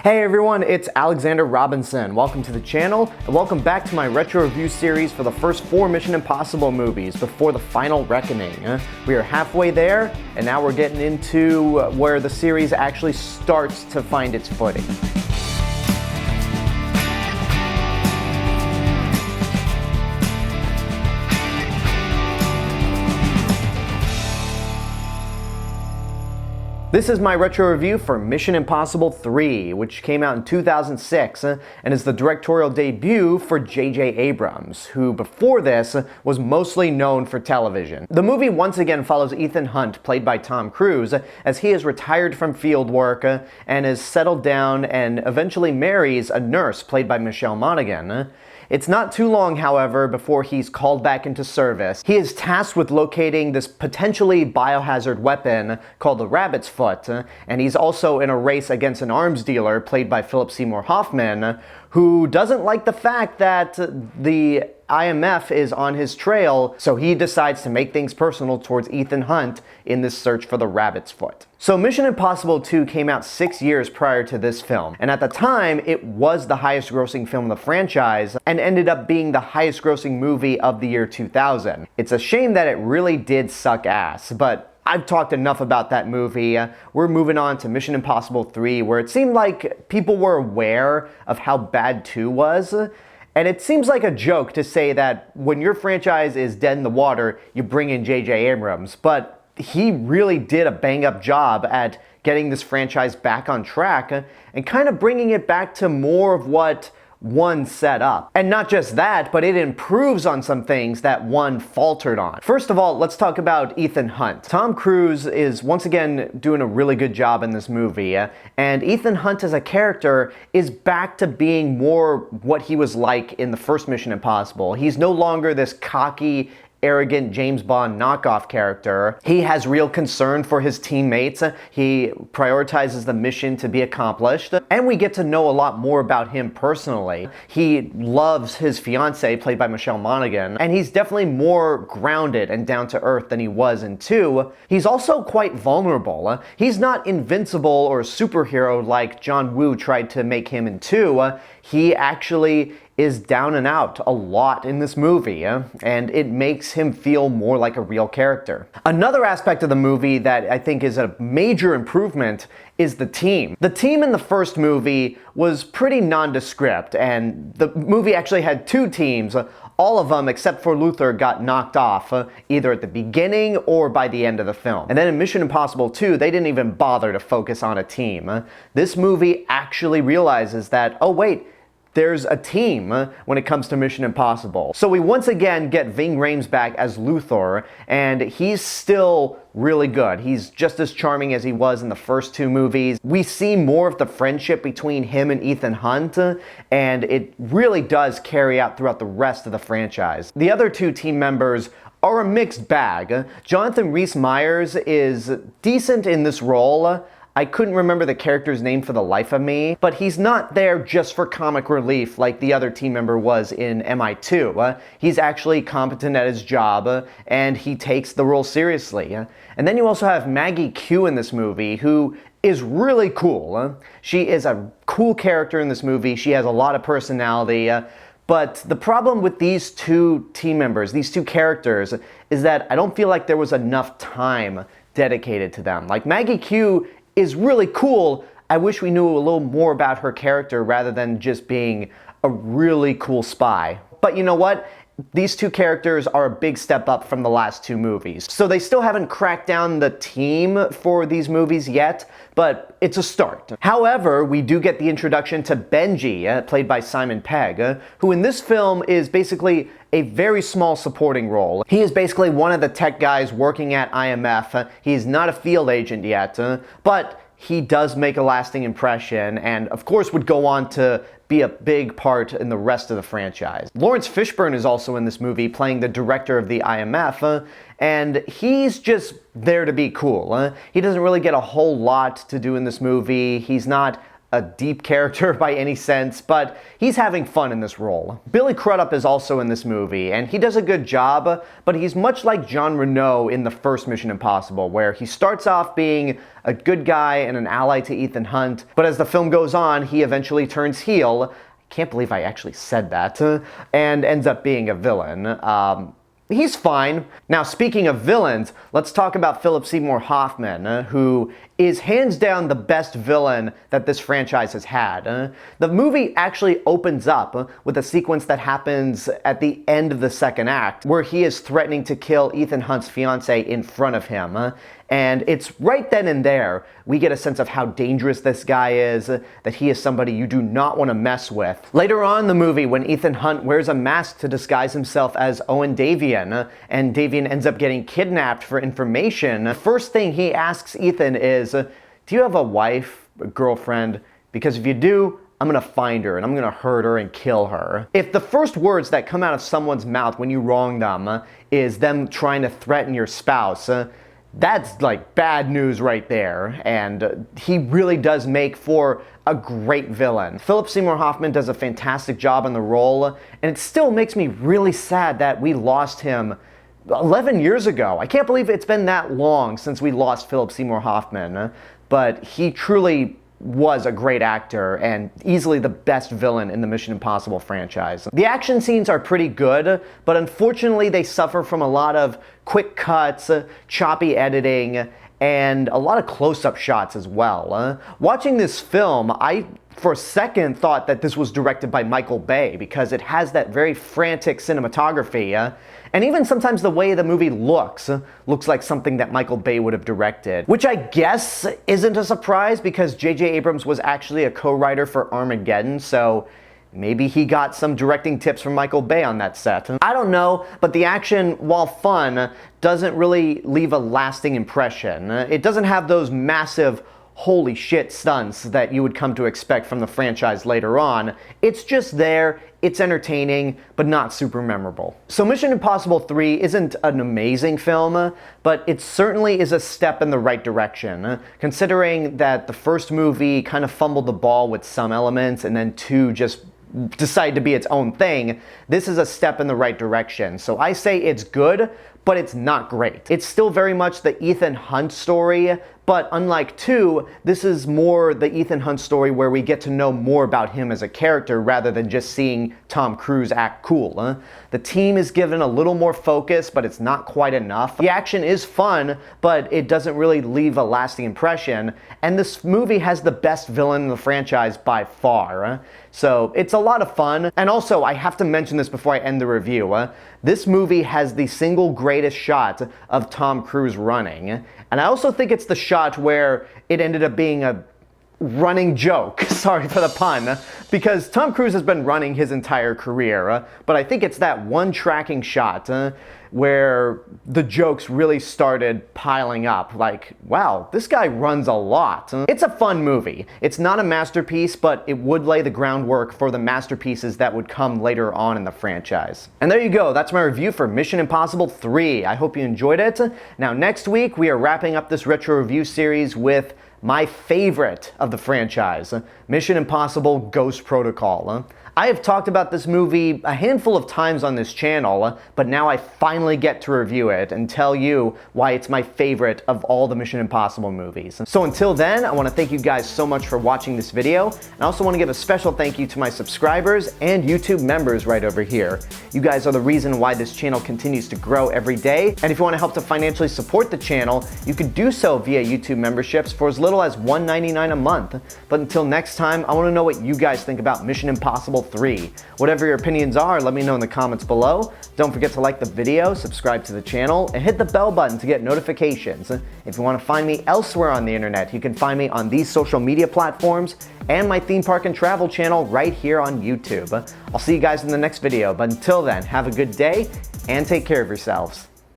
Hey everyone, it's Alexander Robinson. Welcome to the channel, and welcome back to my retro review series for the first 4 Mission Impossible movies before the final reckoning. We are halfway there, and now we're getting into where the series actually starts to find its footing. This is my retro review for Mission Impossible 3, which came out in 2006 and is the directorial debut for J.J. Abrams, who before this was mostly known for television. The movie once again follows Ethan Hunt, played by Tom Cruise, as he is retired from field work and is settled down and eventually marries a nurse, played by Michelle Monaghan. It's not too long, however, before he's called back into service. He is tasked with locating this potentially biohazard weapon called the Rabbit's Foot, and he's also in a race against an arms dealer, played by Seymour Hoffman, who doesn't like the fact that the IMF is on his trail, so he decides to make things personal towards Ethan Hunt in this search for the Rabbit's Foot. So Mission Impossible 2 came out 6 years prior to this film, and at the time it was the highest grossing film in the franchise and ended up being the highest grossing movie of the year 2000. It's a shame that it really did suck ass, but I've talked enough about that movie. We're moving on to Mission Impossible 3, where it seemed like people were aware of how bad 2 was. And it seems like a joke to say that when your franchise is dead in the water, you bring in J.J. Abrams. But he really did a bang-up job at getting this franchise back on track and kind of bringing it back to more of what 1 set up. And not just that, but it improves on some things that 1 faltered on. First of all, let's talk about Ethan Hunt. Tom Cruise is once again doing a really good job in this movie, and Ethan Hunt as a character is back to being more what he was like in the first Mission Impossible. He's no longer this cocky, arrogant James Bond knockoff character. He has real concern for his teammates. He prioritizes the mission to be accomplished, and we get to know a lot more about him personally. He loves his fiancée, played by Michelle Monaghan, and he's definitely more grounded and down to earth than he was in 2. He's also quite vulnerable. He's not invincible or a superhero like John Woo tried to make him in 2. He actually is down and out a lot in this movie, and it makes him feel more like a real character. Another aspect of the movie that I think is a major improvement is the team. The team in the first movie was pretty nondescript, and the movie actually had 2 teams. All of them, except for Luther, got knocked off, either at the beginning or by the end of the film. And then in Mission Impossible 2, they didn't even bother to focus on a team. This movie actually realizes that, oh wait, there's a team when it comes to Mission Impossible. So we once again get Ving Rhames back as Luthor, and he's still really good. He's just as charming as he was in the first 2 movies. We see more of the friendship between him and Ethan Hunt, and it really does carry out throughout the rest of the franchise. The other 2 team members are a mixed bag. Jonathan Rhys Meyers is decent in this role. I couldn't remember the character's name for the life of me, but he's not there just for comic relief like the other team member was in MI2. He's actually competent at his job, and he takes the role seriously. And then you also have Maggie Q in this movie, who is really cool. She is a cool character in this movie. She has a lot of personality. But the problem with these 2 team members, these 2 characters, is that I don't feel like there was enough time dedicated to them. Like, Maggie Q is really cool. I wish we knew a little more about her character rather than just being a really cool spy. But you know what? These 2 characters are a big step up from the last 2 movies. So they still haven't cracked down the team for these movies yet, but it's a start. However, we do get the introduction to Benji, played by Simon Pegg, who in this film is basically a very small supporting role. He is basically one of the tech guys working at IMF. He's not a field agent yet, but he does make a lasting impression, and of course would go on to be a big part in the rest of the franchise. Laurence Fishburne is also in this movie, playing the director of the IMF, and he's just there to be cool. He doesn't really get a whole lot to do in this movie. He's not a deep character by any sense, but he's having fun in this role. Billy Crudup is also in this movie, and he does a good job, but he's much like Jean Reno in the first Mission Impossible, where he starts off being a good guy and an ally to Ethan Hunt, but as the film goes on, he eventually turns heel. I can't believe I actually said that, and ends up being a villain. He's fine. Now, speaking of villains, let's talk about Philip Seymour Hoffman, who is hands down the best villain that this franchise has had. The movie actually opens up with a sequence that happens at the end of the second act, where he is threatening to kill Ethan Hunt's fiancée in front of him. And it's right then and there we get a sense of how dangerous this guy is, that he is somebody you do not want to mess with. Later on in the movie, when Ethan Hunt wears a mask to disguise himself as Owen Davian, and Davian ends up getting kidnapped for information, the first thing he asks Ethan is, do you have a wife, a girlfriend? Because if you do, I'm gonna find her and I'm gonna hurt her and kill her. If the first words that come out of someone's mouth when you wrong them is them trying to threaten your spouse, that's like bad news right there, and he really does make for a great villain. Philip Seymour Hoffman does a fantastic job in the role, and it still makes me really sad that we lost him 11 years ago. I can't believe it's been that long since we lost Philip Seymour Hoffman, but he truly was a great actor and easily the best villain in the Mission Impossible franchise. The action scenes are pretty good, but unfortunately they suffer from a lot of quick cuts, choppy editing, and a lot of close-up shots as well. Watching this film, I for a second thought that this was directed by Michael Bay because it has that very frantic cinematography, and even sometimes the way the movie looks like something that Michael Bay would have directed, which I guess isn't a surprise because J.J. Abrams was actually a co-writer for Armageddon, so maybe he got some directing tips from Michael Bay on that set. I don't know, but the action, while fun, doesn't really leave a lasting impression. It doesn't have those massive holy shit stunts that you would come to expect from the franchise later on. It's just there, it's entertaining, but not super memorable. So Mission Impossible 3 isn't an amazing film, but it certainly is a step in the right direction, considering that the first movie kind of fumbled the ball with some elements and then 2 just decided to be its own thing. This is a step in the right direction. So I say it's good, but it's not great. It's still very much the Ethan Hunt story, but unlike 2, this is more the Ethan Hunt story where we get to know more about him as a character rather than just seeing Tom Cruise act cool. The team is given a little more focus, but it's not quite enough. The action is fun, but it doesn't really leave a lasting impression, and this movie has the best villain in the franchise by far. So it's a lot of fun, and also I have to mention this before I end the review. This movie has the single greatest shot of Tom Cruise running, and I also think it's the shot where it ended up being a running joke, sorry for the pun, because Tom Cruise has been running his entire career, but I think it's that one tracking shot where the jokes really started piling up, like, wow, this guy runs a lot. It's a fun movie. It's not a masterpiece, but it would lay the groundwork for the masterpieces that would come later on in the franchise. And there you go, that's my review for Mission Impossible 3. I hope you enjoyed it. Now next week, we are wrapping up this retro review series with my favorite of the franchise, Mission Impossible Ghost Protocol. I have talked about this movie a handful of times on this channel, but now I finally get to review it and tell you why it's my favorite of all the Mission Impossible movies. So until then, I want to thank you guys so much for watching this video, and I also want to give a special thank you to my subscribers and YouTube members right over here. You guys are the reason why this channel continues to grow every day, and if you want to help to financially support the channel, you could do so via YouTube memberships for as little as $1.99 a month. But until next time, I want to know what you guys think about Mission Impossible 3. Whatever your opinions are, let me know in the comments below. Don't forget to like the video, subscribe to the channel, and hit the bell button to get notifications. If you want to find me elsewhere on the internet, you can find me on these social media platforms and my theme park and travel channel right here on YouTube. I'll see you guys in the next video, but until then, have a good day and take care of yourselves.